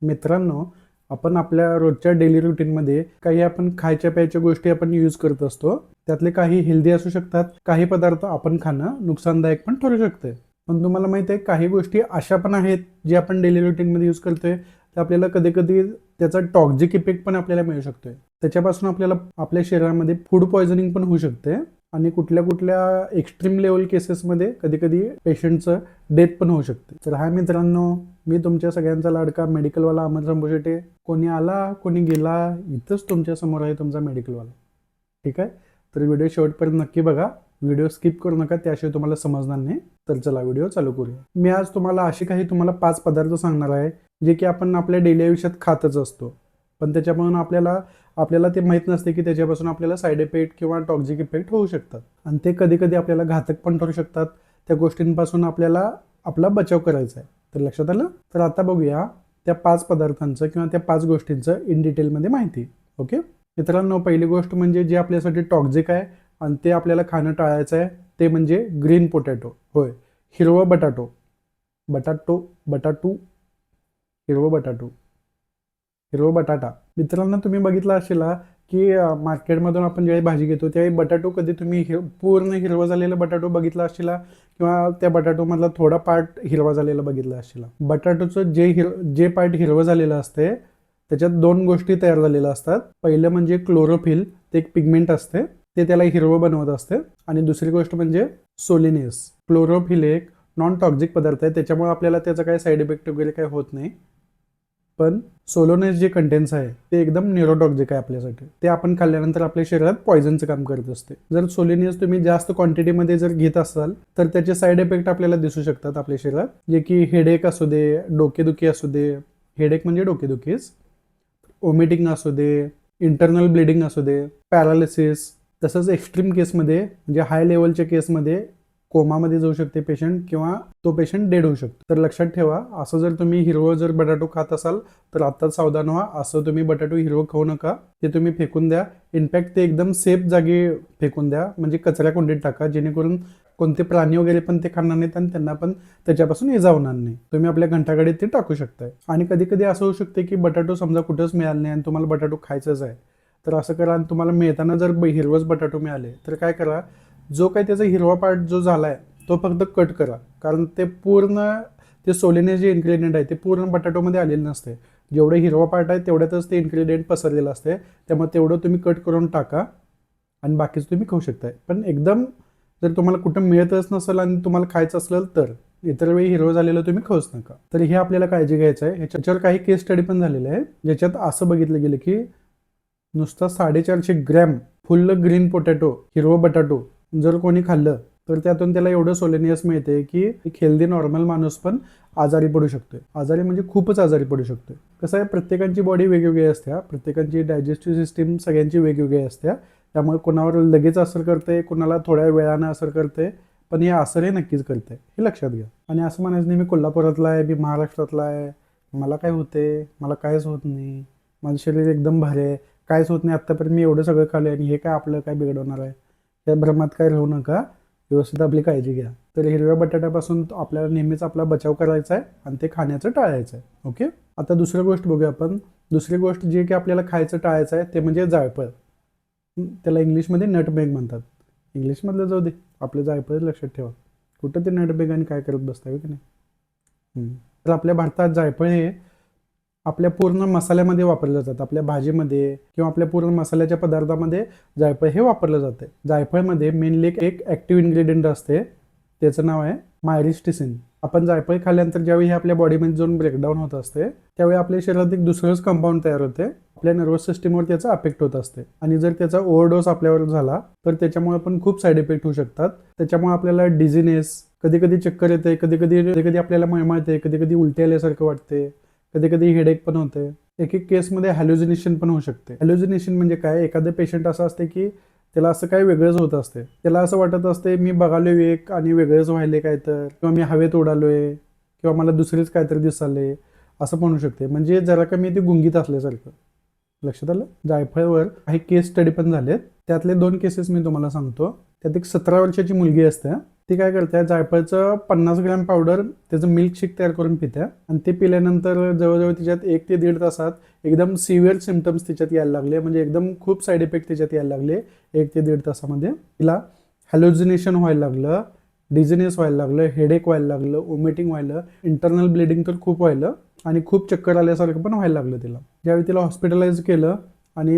मित्रांनो, आपण आपल्या रोजच्या डेली रुटीनमध्ये काही आपण खायच्या प्यायच्या गोष्टी आपण यूज करत असतो. त्यातले काही हेल्दी असू शकतात, काही पदार्थ आपण खाणं नुकसानदायक पण ठरू शकते. पण तुम्हाला माहिती आहे काही गोष्टी अशा पण आहेत जे आपण डेली रुटीनमध्ये यूज करतोय, तर आपल्याला कधी-कधी त्याचा टॉक्सिक इफेक्ट पण आपल्याला मिळू शकतोय. त्याच्यापासून आपल्याला आपल्या शरीरामध्ये फूड पॉयझनिंग पण होऊ शकते आणि कुठल्या-कुठल्या एक्स्ट्रीम लेव्हल केसेसमध्ये कधी-कधी पेशंटचं डेथ पण होऊ शकते. तर हाय मित्रांनो, मी तुमच्या सगळ्यांचा लाडका मेडिकलवाला अमर संभोशेटे. कोणी आला कोणी गेला, इथंच तुमच्या समोर आहे तुमचा मेडिकलवाला. ठीक आहे, तर व्हिडिओ शेवटपर्यंत नक्की बघा. व्हिडिओ स्किप करू नका, त्याशिवाय तुम्हाला समजणार नाही. तर चला व्हिडिओ चालू करूया. मी आज तुम्हाला असे काही तुम्हाला 5 पदार्थ सांगणार आहे जे की आपण आपल्या डेली आयुष्यात खातच असतो, पण त्याच्यापासून आपल्याला ते माहीत नसते की त्याच्यापासून आपल्याला साईड इफेक्ट किंवा टॉक्सिक इफेक्ट होऊ शकतात आणि ते कधी कधी आपल्याला घातक पण ठरू शकतात. त्या गोष्टींपासून आपल्याला आपला बचाव करायचा आहे. तर लक्षात आलं? तर आता बघूया त्या 5 पदार्थांचं किंवा त्या 5 गोष्टींचं इन डिटेलमध्ये माहिती. ओके मित्रांनो, पहिली गोष्ट म्हणजे जे आपल्यासाठी टॉक्सिक आहे आणि ते आपल्याला खाणं टाळायचं आहे ते म्हणजे ग्रीन पोटॅटो. होय, हिरवं बटाटो. बटाटो हिरवं हिरवं बटाटा. मित्रांनो, तुम्ही बघितलं असेल की मार्केटमधून आपण ज्यावेळी भाजी घेतो त्यावेळी बटाटो कधी तुम्ही पूर्ण हिरवं झालेलं बटाटो बघितला असेल किंवा त्या बटाटोमधला थोडा पार्ट हिरवा झालेला बघितला असेल. बटाटोचं जे पार्ट हिरवं झालेलं असते त्याच्यात 2 गोष्टी तयार झालेल्या असतात. पहिलं म्हणजे क्लोरोफिल, ते एक पिगमेंट असते, ते त्याला हिरवं बनवत असते. आणि दुसरी गोष्ट म्हणजे सोलिनेस. क्लोरोफिल एक नॉन टॉक्सिक पदार्थ आहे, त्याच्यामुळे आपल्याला त्याचा काही साईड इफेक्ट वगैरे काही होत नाही. पण सोलोनेस जे कंटेंट्स आहे ते एकदम न्यूरोटॉक्सिक आहे आपल्यासाठी. ते आपण खाल्ल्यानंतर आपल्या शरीरात पॉयझनचं काम करत असते. जर सोलोनेस तुम्ही जास्त क्वांटिटीमध्ये जर घेत असाल तर त्याचे साईड इफेक्ट आपल्याला दिसू शकतात आपल्या शरीरात, जे की हेडेक असू दे, डोकेदुखी असू दे. हेडेक म्हणजे डोकेदुखीच. ओमिटिंग असू दे, इंटरनल ब्लिडिंग असू दे, पॅरालिसिस. तसंच एक्स्ट्रीम केसमध्ये म्हणजे हाय लेवलच्या केसमध्ये कोमामध्ये जाऊ शकते पेशंट किंवा तो पेशंट डेड होऊ शकतो. तर लक्षात ठेवा, असं जर तुम्ही हिरवं जर बटाटो खात असाल तर आत्ताच सावधान व्हा. असं तुम्ही बटाटो हिरवं खाऊ नका, ते तुम्ही फेकून द्या. इनफॅक्ट ते एकदम सेफ जागी फेकून द्या, म्हणजे कचऱ्या कुंडीत टाका, जेणेकरून कोणते प्राणी वगैरे पण ते खाणार नाहीत आणि त्यांना पण त्याच्यापासून इजा होणार नाही. तुम्ही आपल्या घंटागाडीत ते टाकू शकताय. आणि कधी कधी असं होऊ शकते की बटाटो समजा कुठंच मिळालं नाही आणि तुम्हाला बटाटो खायचंच आहे, तर असं करा आणि तुम्हाला मिळताना जर हिरवंच बटाटो मिळाले तर काय करा, जो काही त्याचा हिरवा पार्ट जो झालाय तो फक्त कट करा. कारण ते पूर्ण ते सोलिने जे इन्ग्रेडियंट आहे ते पूर्ण बटाटोमध्ये आलेलं नसते. जेवढं हिरवा पार्ट आहे तेवढ्यातच ते इन्ग्रेडियंट पसरलेलं असते, त्यामुळे तेवढं तुम्ही कट करून टाका आणि बाकीचं तुम्ही खाऊ शकताय. पण एकदम जर तुम्हाला कुठं मिळतच नसेल आणि तुम्हाला खायचं असलं तर इतर वेळी हिरवं झालेलं तुम्ही खाऊच नका. तर हे आपल्याला काळजी घ्यायचं आहे. ह्याच्यावर काही केस स्टडी पण झालेले आहे, ज्याच्यात असं बघितलं गेलं की नुसता 450 ग्रॅम फुल ग्रीन पोटॅटो, हिरवं बटाटो जर कोणी खाल्लं तर त्यातून त्याला एवढं सोलेनियस मिळते की एक हेल्दी नॉर्मल माणूस पण आजारी पडू शकतोय. आजारी म्हणजे खूपच आजारी पडू शकतोय. कसं आहे, प्रत्येकाची बॉडी वेगवेगळी असते, प्रत्येकाची डायजेस्टिव्ह सिस्टीम सगळ्यांची वेगवेगळी असते. त्यामुळे कोणावर लगेच असर करते, कोणाला थोड्या वेळानं असर करते, पण हे असर हे नक्कीच करते, हे लक्षात घ्या. आणि असं म्हणायचं नाही मी कोल्हापुरातला आहे, मी महाराष्ट्रातला आहे, मला काय होते, मला कायच होत नाही, माझं शरीर एकदम भारी आहे, कायच होत नाही, आत्तापर्यंत मी एवढं सगळं खाल्लं आणि हे काय आपलं काय बिघडवणार आहे, त्या भ्रमात काय राहू नका. व्यवस्थित आपली काळजी घ्या. तर हिरव्या बटाट्यापासून आपल्याला नेहमीच आपला बचाव करायचा आहे आणि ते खाण्याचं टाळायचं आहे. ओके, आता दुसरी गोष्ट बघूया आपण. दुसरी गोष्ट जी की आपल्याला खायचं टाळायचं आहे ते म्हणजे जायफळ. त्याला इंग्लिशमध्ये नटमेग म्हणतात. इंग्लिशमधलं जाऊ दे, आपलं जायफळ लक्षात ठेवा. कुठं ते नटमेग आणि काय करत बसताय की नाही. तर आपल्या भारतात जायफळ हे आपल्या पूर्ण मसाल्यामध्ये वापरले जातात. आपल्या भाजीमध्ये किंवा आपल्या पूर्ण मसाल्याच्या पदार्थामध्ये जायफळ हे वापरलं जाते. जायफळमध्ये मेनली एक ॲक्टिव्ह इन्ग्रेडियंट असते, त्याचं नाव आहे मायरिस्टिसिन. आपण जायफळ खाल्ल्यानंतर ज्यावेळी हे आपल्या बॉडीमध्ये जाऊन ब्रेकडाऊन होत असते त्यावेळी आपल्या शरीरात एक दुसरंच कंपाऊंड तयार होते, आपल्या नर्वस सिस्टीमवर त्याचा अफेक्ट होत असते. आणि जर त्याचा ओव्हरडोस आपल्यावर झाला तर त्याच्यामुळे पण खूप साईड इफेक्ट होऊ शकतात. त्याच्यामुळे आपल्याला डिझिनेस, कधी कधी चक्कर येते, कधी कधी आपल्याला मळमळते, कधी कधी उलटी आल्यासारखं वाटते, कधी कधी हेडेक पण होते. एक केसमध्ये हॅल्युसिनेशन पण होऊ शकते. हॅल्युसिनेशन म्हणजे काय, एखादं पेशंट असं असते की त्याला असं काही वेगळंच होत असते, त्याला असं वाटत असते मी बघालोय एक आणि वेगळंच व्हायले काय तर, किंवा मी हवेत उडालोय, किंवा मला दुसरीच काहीतरी दिसाले, असं पण होऊ शकते. म्हणजे जरा कमी ते गुंगीत असल्यासारखं. लक्षात आलं? जायफळवर काही केस स्टडी पण झालेत. त्यातले 2 केसेस मी तुम्हाला सांगतो. त्यात एक 17 वर्षाची मुलगी असते. ती काय करते, जायफळचं 50 ग्रॅम पावडर त्याचं मिल्कशेक तयार करून पित्या आणि ते पिल्यानंतर जवळजवळ तिच्यात 1 ते 1.5 तासात एकदम सिव्हिअर सिम्पटम्स तिच्यात यायला लागले, म्हणजे एकदम खूप साईड इफेक्ट तिच्यात यायला लागले 1 ते 1.5 तासामध्ये. तिला हॅल्युसिनेशन व्हायला लागलं, डिझिनेस व्हायला लागलं, हेडेक व्हायला लागलं, वॉमिटिंग व्हायलं, इंटरनल ब्लिडिंग तर खूप व्हायलं आणि खूप चक्कर आल्यासारखं पण व्हायला लागलं तिला. ज्यावेळी तिला हॉस्पिटलाइज केलं आणि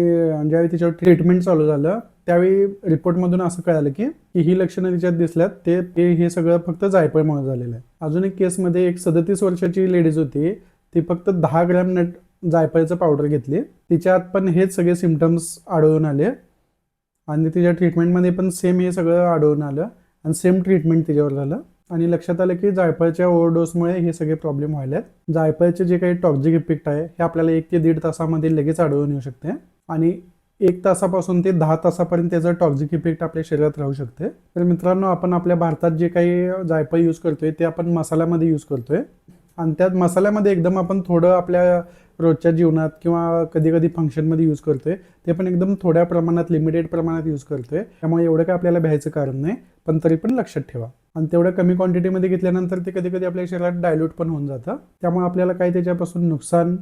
ज्यावेळी तिच्यावर ट्रीटमेंट चालू झालं त्यावेळी रिपोर्टमधून असं कळालं की ही लक्षणं तिच्यात दिसल्यात ते हे सगळं फक्त जायफळमुळे झालेलं आहे. अजून एक केसमध्ये एक 37 वर्षाची लेडीज होती, ती फक्त 10 ग्रॅम जायफळचं पावडर घेतली, तिच्यात पण हेच सगळे सिम्पटम्स आढळून आले आणि तिच्या ट्रीटमेंटमध्ये पण सेम हे सगळं आढळून आलं आणि सेम ट्रीटमेंट तिच्यावर झालं आणि लक्षात आलं की जायफळच्या ओव्हरडोसमुळे हे सगळे प्रॉब्लेम व्हायलेत. जायफळचे जे काही टॉक्सिक इफेक्ट आहे हे आपल्याला 1 ते 1.5 तासामध्ये लगेच आढळून येऊ शकते आणि 1 तासापासून ते 10 तासापर्यंत त्याचा टॉक्सिक इफेक्ट आपल्या शरीरात राहू शकते. तर मित्रांनो, आपण आपल्या भारतात जे काही जायफळ यूज करतोय ते आपण मसाल्यामध्ये यूज करतोय आणि त्यात मसाल्यामध्ये एकदम आपण थोडं आपल्या रोजच्या जीवनात किंवा कधी कधी फंक्शनमध्ये यूज करतोय, ते पण एकदम थोड्या प्रमाणात लिमिटेड प्रमाणात यूज करतोय. त्यामुळे एवढं काय आपल्याला भ्यायचं कारण नाही, पण तरी पण लक्षात ठेवा. आणि तेवढ्या कमी क्वांटिटीमध्ये घेतल्यानंतर ते कधी कधी आपल्या शरीरात डायल्यूट पण होऊन जातं, त्यामुळे आपल्याला काही त्याच्यापासून नुकसान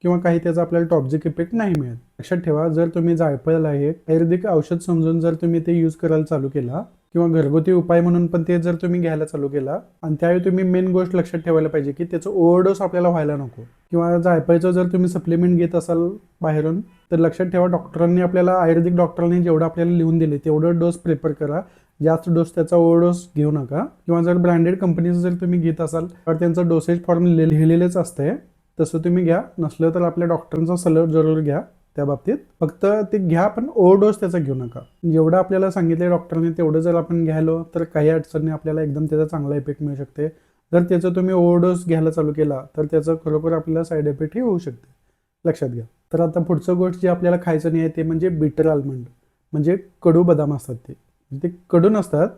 किंवा काही त्याचा आपल्याला टॉक्सिक इफेक्ट नाही मिळत. लक्षात ठेवा, जर तुम्ही जायफळ आहे आयुर्वेदिक औषध समजून जर तुम्ही ते यूज करायला चालू केला किंवा घरगुती उपाय म्हणून पण ते जर तुम्ही घ्यायला चालू केला आणि त्यावेळी तुम्ही मेन गोष्ट लक्षात ठेवायला पाहिजे की त्याचं ओव्हरडोस आपल्याला व्हायला नको. किंवा जायफळचं जर तुम्ही सप्लिमेंट घेत असाल बाहेरून तर लक्षात ठेवा, डॉक्टरांनी आपल्याला आयुर्वेदिक डॉक्टरांनी जेवढं आपल्याला लिहून दिले तेवढं डोस प्रिफर करा, जास्त डोस त्याचा ओव्हरडोस घेऊ नका. किंवा जर ब्रँडेड कंपनीचं जर तुम्ही घेत असाल तर त्यांचं डोसेज फॉर्म लिहिलेलंच असतंय, तसं तुम्ही घ्या. नसलं तर आपल्या डॉक्टरांचा सल्ला जरूर घ्या त्या बाबतीत. फक्त ते घ्या पण ओव्हरडोस त्याचा घेऊ नका. जेवढं आपल्याला सांगितलंय डॉक्टरांनी तेवढं जर आपण घ्यायलो तर काही अडचणी आपल्याला एकदम त्याचा चांगला इफेक्ट मिळू शकते. जर त्याचं तुम्ही ओव्हरडोस घ्यायला चालू केला तर त्याचं खरोखर आपल्याला साईड इफेक्टही होऊ शकते, लक्षात घ्या. तर आता पुढचं गोष्ट जी आपल्याला खायचं नाही आहे ते म्हणजे बिटर आल्मंड, म्हणजे कडू बदाम असतात. ते कडू नसतात,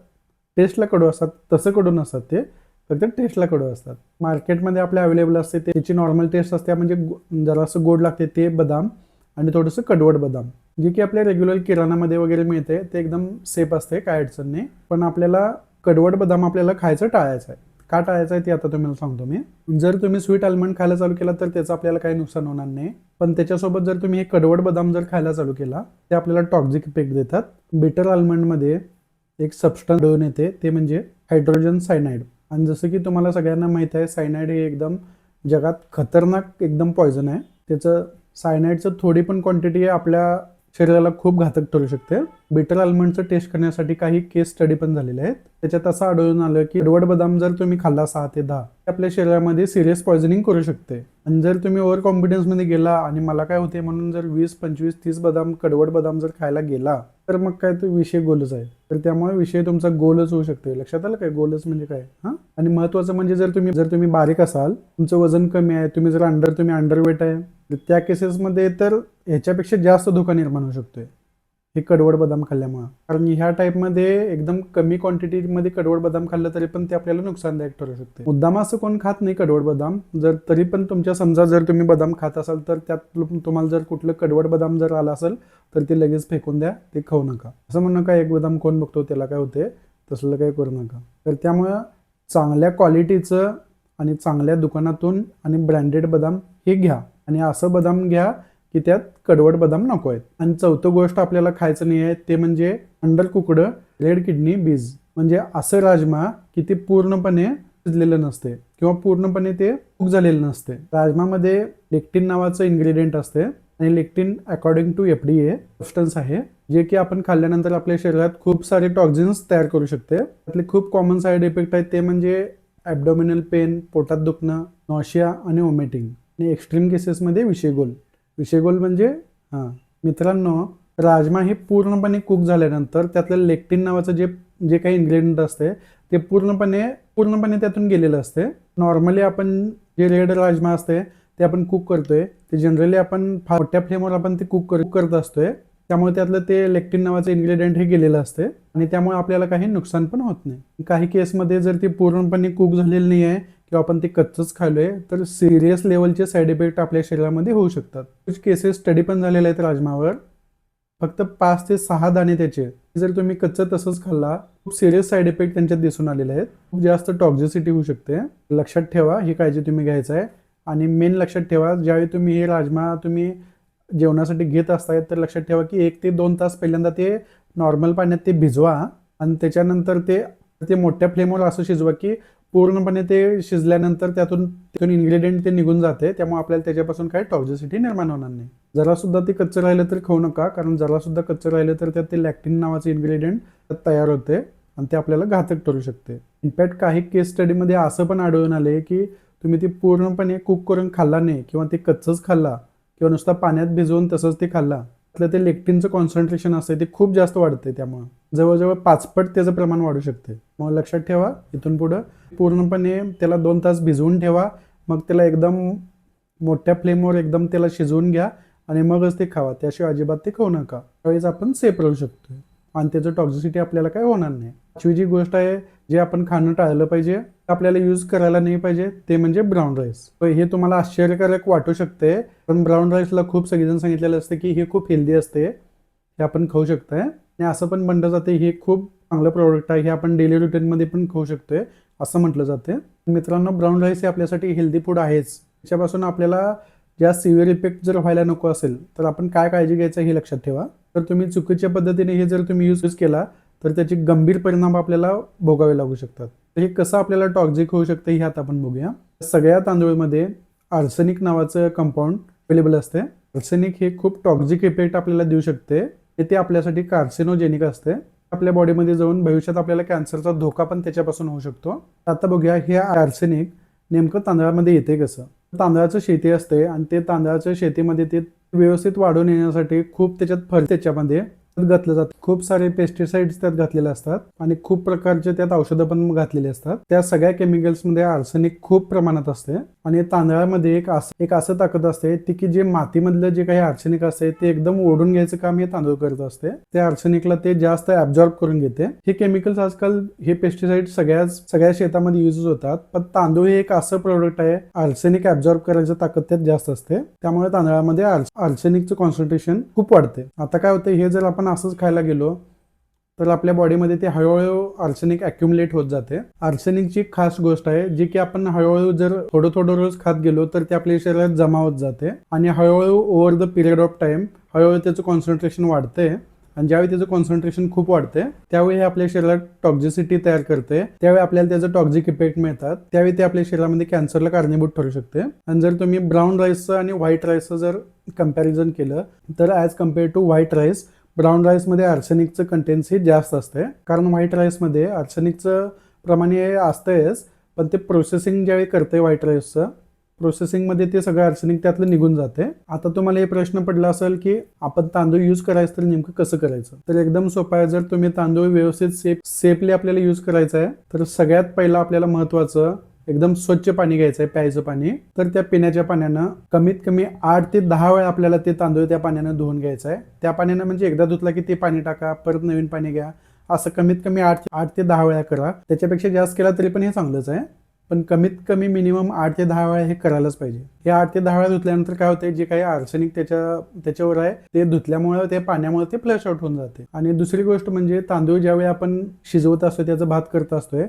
टेस्टला कडू असतात, तसं कडू नसतात, ते फक्त टेस्टला कडू असतात. मार्केटमध्ये आपल्या अवेलेबल असते त्याची नॉर्मल टेस्ट असते, म्हणजे जरासं गोड लागते ते बदाम आणि थोडंसं कडवट बदाम, जे की आपल्या रेग्युलर किराणामध्ये वगैरे मिळते. ते एकदम सेफ असते, काय अडचण नाही. पण आपल्याला कडवट बदाम आपल्याला खायचं टाळायचं आहे. का टाळायचं आहे ते आता तुम्हाला सांगतो मी. जर तुम्ही स्वीट आल्मंड खायला चालू केला तर त्याचं आपल्याला काही नुकसान होणार नाही, पण त्याच्यासोबत जर तुम्ही हे कडवट बदाम जर खायला चालू केला ते आपल्याला टॉक्सिक इफेक्ट देतात. बिटर आल्मंडमध्ये एक सबस्टन्स आढळून येते, ते म्हणजे हायड्रोजन सायनाइड. आणि जसं की तुम्हाला सगळ्यांना माहीत आहे, सायनाइड हे एकदम जगात खतरनाक एकदम पॉयझन आहे. त्याचं सायनाइडचं थोडी पण क्वांटिटी आपल्या शरीराला खूप घातक ठरू शकते. बिटर आल्मंडचं टेस्ट करण्यासाठी काही केस स्टडी पण झालेले आहेत. त्याच्यात असं आढळून आलं की कडवट बदाम जर तुम्ही खाल्ला 6 ते 10 आपल्या शरीरामध्ये सिरियस पॉयझनिंग करू शकते. आणि जर तुम्ही ओव्हर कॉन्फिडन्समध्ये गेला आणि मला काय होते म्हणून जर 20, 25, 30 बदाम कडवट बदाम जर खायला गेला तर मग काय तो विषय गोलच आहे. तर त्यामुळे विषय तुमचा गोलच होऊ शकतो. लक्षात आलं काय, गोलच म्हणजे काय. हां, आणि महत्त्वाचं म्हणजे जर तुम्ही बारीक असाल, तुमचं वजन कमी आहे, तुम्ही जर अंडरवेट आहे, तर त्या केसेसमध्ये तर ह्याच्यापेक्षा जास्त धोका निर्माण होऊ शकतोय हे कडवट बदाम खाल्ल्यामुळे. कारण ह्या टाईपमध्ये एकदम कमी क्वांटिटीमध्ये कडवट बदाम खाल्लं तरी पण ते आपल्याला नुकसानदायक ठरू शकते. मुद्दाम असं कोण खात नाही कडवट बदाम. जर तरी पण तुमच्या समजा जर तुम्ही बदाम खात असाल तर त्यात तुम्हाला जर कुठलं कडवट बदाम जर आला असेल तर ते लगेच फेकून द्या, ते खाऊ नका. असं म्हणू नका एक बदाम कोण बघतो त्याला काय होते, तसलं काही करू नका. तर त्यामुळं चांगल्या क्वालिटीचं आणि चांगल्या दुकानातून आणि ब्रँडेड बदाम हे घ्या आणि असं बदाम घ्या की त्यात कडवट बदाम नको आहेत. आणि चौथं गोष्ट आपल्याला खायचं नाही आहे ते म्हणजे अंडर कुकडं रेड किडनी बीज, म्हणजे असं राजमा की ते पूर्णपणे शिजलेलं नसते किंवा पूर्णपणे ते कुक झालेलं नसते. राजमामध्ये लेक्टिन नावाचं इन्ग्रेडियंट असते आणि lectin according to FDA substance आहे, जे की आपण खाल्ल्यानंतर आपल्या शरीरात खूप सारे टॉक्झिन्स तयार करू शकते. त्यातले खूप कॉमन साईड इफेक्ट आहेत ते म्हणजे ॲब्डोमिनल पेन, पोटात दुखणं, नॉशिया आणि वॉमिटिंग आणि एक्स्ट्रीम केसेसमध्ये विषयगोल म्हणजे मित्रांनो, राजमा हे पूर्णपणे कुक झाल्यानंतर त्यातलं लेक्टिन नावाचं जे काही इन्ग्रेडियंट असते ते पूर्णपणे त्यातून गेलेलं असते. नॉर्मली आपण जे रेड राजमा असते ते आपण कुक करतोय, ते जनरली आपण मोठ्या फ्लेमवर आपण ते कुक करत असतोय. त्यामुळे त्यातलं ते लेक्टिन नावाचं इन्ग्रेडियंट हे गेलेलं असते आणि त्यामुळे आपल्याला काही नुकसान पण होत नाही. काही केसमध्ये जर ते पूर्णपणे कुक झालेलं नाही आहे किंवा आपण ते कच्चंच खाल्लोय तर सिरियस लेवलचे साईड इफेक्ट आपल्या शरीरामध्ये होऊ शकतात. कुछ केसेस स्टडी पण झालेले आहेत राजमावर, फक्त 5 ते 6 दाणे त्याचे जर तुम्ही कच्चं तसंच खाल्ला, खूप सिरियस साईड इफेक्ट त्यांच्यात दिसून आलेले आहेत. खूप जास्त टॉक्झिसिटी होऊ शकते. लक्षात ठेवा, ही काळजी तुम्ही घ्यायचं आहे. आणि मेन लक्षात ठेवा, ज्यावेळी तुम्ही हे राजमा तुम्ही जेवणासाठी घेत असताय तर लक्षात ठेवा की 1 ते 2 तास पहिल्यांदा ते नॉर्मल पाण्यात ते भिजवा आणि त्याच्यानंतर ते मोठ्या फ्लेमवर असं शिजवा की पूर्णपणे ते शिजल्यानंतर त्यातून इन्ग्रेडियंट ते निघून जाते. त्यामुळे आपल्याला त्याच्यापासून काही टॉक्झिसिटी निर्माण होणार नाही. जरा सुद्धा ते कच्चं राहिलं तर खाऊ नका, कारण जरा सुद्धा कच्चं राहिलं तर त्यात ते लॅक्टिन नावाचं इन्ग्रेडियंट तयार होते आणि ते आपल्याला घातक ठरू शकते. इनफॅक्ट काही केस स्टडीमध्ये असं पण आढळून आले की तुम्ही ते पूर्णपणे कुक करून खाल्ला नाही किंवा ते कच्चंच खाल्ला किंवा नुसता पाण्यात भिजवून तसंच ते खाल्ला, त्यातलं ते लेक्टिनचं कॉन्सन्ट्रेशन असते ते खूप जास्त वाढते. त्यामुळे जवळजवळ 5 पट त्याचं प्रमाण वाढू शकते. मग लक्षात ठेवा, इथून पुढं पूर्णपणे त्याला 2 तास भिजवून ठेवा. मग त्याला एकदम मोठ्या फ्लेमवर एकदम त्याला शिजवून घ्या आणि मगच ते खावा. त्याशिवाय अजिबात ते खाऊ नका. त्यावेळेस आपण सेफ राहू शकतो आणि त्याचं टॉक्झिसिटी आपल्याला काय होणार नाही. पाचवी जी गोष्ट आहे जे आपण खाणं टाळलं पाहिजे, आपल्याला यूज करायला नाही पाहिजे, ते म्हणजे ब्राऊन राईस. हे तुम्हाला आश्चर्यकारक वाटू शकते, पण ब्राऊन राईसला खूप सगळेजण सांगितलेलं असतं की हे खूप हेल्दी असते, हे आपण खाऊ शकतोय आणि असं पण म्हणलं जाते हे खूप चांगलं प्रोडक्ट आहे, हे आपण डेली रुटीनमध्ये पण खाऊ शकतोय असं म्हटलं जाते. मित्रांनो, ब्राऊन राईस हे आपल्यासाठी हेल्दी फूड आहेच. त्याच्यापासून आपल्याला जास्त सिव्हिअर इफेक्ट जर व्हायला नको असेल तर आपण काय काळजी घ्यायचं हे लक्षात ठेवा. तर तुम्ही चुकीच्या पद्धतीने हे जर तुम्ही यूज केला तर त्याचे गंभीर परिणाम आपल्याला भोगावे लागू शकतात. तर हे कसं आपल्याला टॉक्झिक होऊ शकतं हे आता आपण बघूया. सगळ्या तांदूळमध्ये आर्सेनिक नावाचं कंपाऊंड अवेलेबल असते. आर्सेनिक हे खूप टॉक्झिक इफेक्ट आपल्याला देऊ शकते. ते आपल्यासाठी कार्सिनोजेनिक असते. आपल्या बॉडीमध्ये जाऊन भविष्यात आपल्याला कॅन्सरचा धोका पण त्याच्यापासून होऊ शकतो. आता बघूया हे आर्सेनिक नेमकं तांदळामध्ये येते कसं. तांदळाचं शेती असते आणि ते तांदळाच्या शेतीमध्ये ते व्यवस्थित वाढून येण्यासाठी खूप त्याच्यात त्याच्यामध्ये घातलं जातं. खूप सारे पेस्टिसाइड्स त्यात घातलेले असतात आणि खूप प्रकारचे त्यात औषधं पण घातलेली असतात. त्या सगळ्या केमिकल्समध्ये आर्सेनिक खूप प्रमाणात असते आणि तांदळामध्ये एक असं ताकद असते ती की जे मातीमधलं जे काही आर्सेनिक असते ते एकदम ओढून घ्यायचं काम हे तांदूळ करत असते. त्या आर्सेनिकला ते जास्त ऍब्झॉर्ब करून घेते. हे केमिकल्स आजकाल हे पेस्टिसाइड सगळ्या शेतामध्ये युज होतात, पण तांदूळ हे एक असं प्रोडक्ट आहे आर्सेनिक ऍब्झॉर्ब करायचं ताकद त्यात जास्त असते. त्यामुळे तांदळामध्ये आर्सेनिकचं कॉन्सन्ट्रेशन खूप वाढते. आता काय होतं, हे जर आपण असंच खायला गेलो तर आपल्या बॉडीमध्ये ते हळूहळू आर्सेनिक अक्युमुलेट होत जाते. आर्सेनिकची खास गोष्ट आहे जी की आपण हळूहळू जर थोडं थोडं रोज खात गेलो तर ते आपल्या शरीरात जमा होत जाते आणि हळूहळू over the period of time हळूहळू त्याचं कॉन्सन्ट्रेशन वाढते आणि ज्यावेळी त्याचं कॉन्सन्ट्रेशन खूप वाढते त्यावेळी हे आपल्या शरीरात टॉक्झिसिटी तयार करते. त्यावेळी आपल्याला त्याचं टॉक्झिक इफेक्ट मिळतात. त्यावेळी ते आपल्या शरीरामध्ये कॅन्सरला कारणीभूत ठरू शकते. आणि जर तुम्ही ब्राऊन राईसचं आणि व्हाईट राईसचं जर कंपॅरिझन केलं तर as compare to white rice, brown राईसमध्ये आर्सेनिकचं कंटेन्सी जास्त असते. कारण व्हाईट राईसमध्ये आर्सेनिकचं प्रमाण हे असतंच, पण ते प्रोसेसिंग ज्यावेळी करते व्हाईट राईसचं प्रोसेसिंगमध्ये ते सगळं आर्सेनिक त्यातलं निघून जाते. आता तुम्हाला हे प्रश्न पडला असेल की आपण तांदूळ यूज करायचं तर नेमकं कसं करायचं. तर एकदम सोपं आहे. जर तुम्ही तांदूळ व्यवस्थित सेफली आपल्याला यूज करायचं आहे तर सगळ्यात पहिलं आपल्याला महत्वाचं एकदम स्वच्छ पाणी घ्यायचं आहे, प्यायचं पाणी. तर त्या पिण्याच्या पाण्यानं कमीत कमी 8 ते 10 वेळा आपल्याला ते तांदूळ त्या पाण्यानं धुवून घ्यायचं आहे. त्या पाण्यानं म्हणजे एकदा धुतला की ते पाणी टाका, परत नवीन पाणी घ्या, असं कमीत कमी 8 ते 10 वेळा करा. त्याच्यापेक्षा जास्त केला तरी पण हे चांगलंच आहे, पण कमीत कमी मिनिमम 8 ते 10 वेळा हे करायलाच पाहिजे. हे 8 ते 10 वेळा धुतल्यानंतर काय होते, जे काही आर्सेनिक त्याच्यावर आहे ते धुतल्यामुळे ते पाण्यामुळे ते फ्लश आउट होऊन जाते. आणि दुसरी गोष्ट म्हणजे तांदूळ ज्यावेळी आपण शिजवत असतो, त्याचा भात करत असतोय,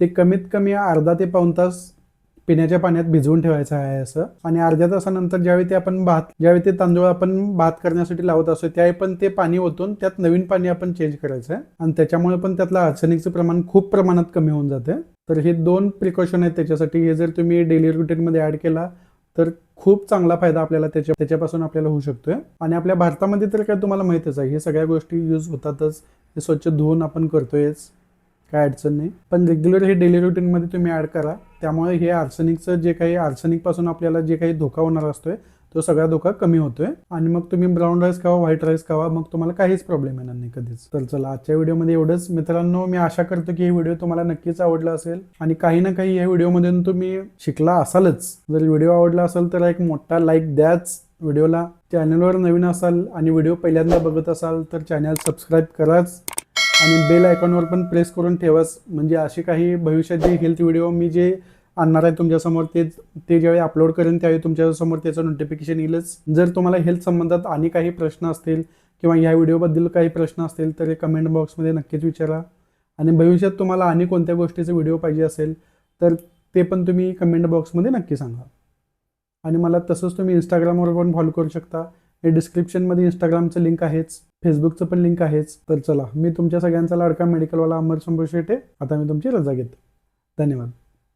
ते कमीत कमी अर्धा ते पाऊण तास पिण्याच्या पाण्यात भिजवून ठेवायचं आहे असं. आणि अर्ध्या तासानंतर ज्यावेळी ते तांदूळ आपण भात करण्यासाठी लावत असतो त्यावेळी पण ते पाणी ओतून त्यात नवीन पाणी आपण चेंज करायचं आहे आणि त्याच्यामुळे पण त्यातलं आर्सेनिकचं प्रमाण खूप प्रमाणात कमी होऊन जाते. तर हे 2 प्रिकॉशन आहेत त्याच्यासाठी. हे जर तुम्ही डेली रुटीनमध्ये ऍड केला तर खूप चांगला फायदा आपल्याला त्याच्यापासून आपल्याला होऊ शकतोय. आणि आपल्या भारतामध्ये तर काय तुम्हाला माहितच आहे, हे सगळ्या गोष्टी यूज होतातच. हे स्वच्छ धुवून आपण करतोयच, काय अडचण नाही. पण रेग्युलर हे डेली रुटीनमध्ये तुम्ही ऍड करा. त्यामुळे हे आर्सेनिकचं जे काही आर्सेनिकपासून आपल्याला जे काही धोका होणार असतोय तो सगळा धोका कमी होतोय. आणि मग तुम्ही ब्राऊन राईस खावा, व्हाईट राईस खावा, मग तुम्हाला काहीच प्रॉब्लेम येणार नाही कधीच. तर चला, आजच्या व्हिडिओमध्ये एवढंच. मित्रांनो, मी आशा करतो की हे व्हिडिओ तुम्हाला नक्कीच आवडला असेल आणि काही ना काही या व्हिडिओमधून तुम्ही शिकला असालच. जर व्हिडिओ आवडला असेल तर एक मोठा लाईक द्याच व्हिडिओला. चॅनलवर नवीन असाल आणि व्हिडिओ पहिल्यांदा बघत असाल तर चॅनल सबस्क्राईब कराच आणि बेल आयकॉनवर पण प्रेस करून ठेवाच, म्हणजे अशी काही भविष्यात जे हेल्थ व्हिडिओ मी जे आणणार आहे तुमच्यासमोर ते ज्यावेळी अपलोड करेन त्यावेळी तुमच्यासमोर त्याचं नोटिफिकेशन येईलच. जर तुम्हाला हेल्थ संबंधात आणि काही प्रश्न असतील किंवा या व्हिडिओबद्दल काही प्रश्न असतील तर कमेंट बॉक्समध्ये नक्कीच विचारा. आणि भविष्यात तुम्हाला आणि कोणत्या गोष्टीचा व्हिडिओ पाहिजे असेल तर ते पण तुम्ही कमेंट बॉक्समध्ये नक्की सांगा. आणि मला तसंच तुम्ही इंस्टाग्रामवर पण फॉलो करू शकता. हे डिस्क्रिप्शनमध्ये इंस्टाग्रामचं लिंक आहेच, फेसबुकचं पण लिंक आहेच. तर चला, मी तुमच्या सगळ्यांचा लाडका मेडिकलवाला अमर संभू शेटे आता मी तुमची रजा घेतो. धन्यवाद.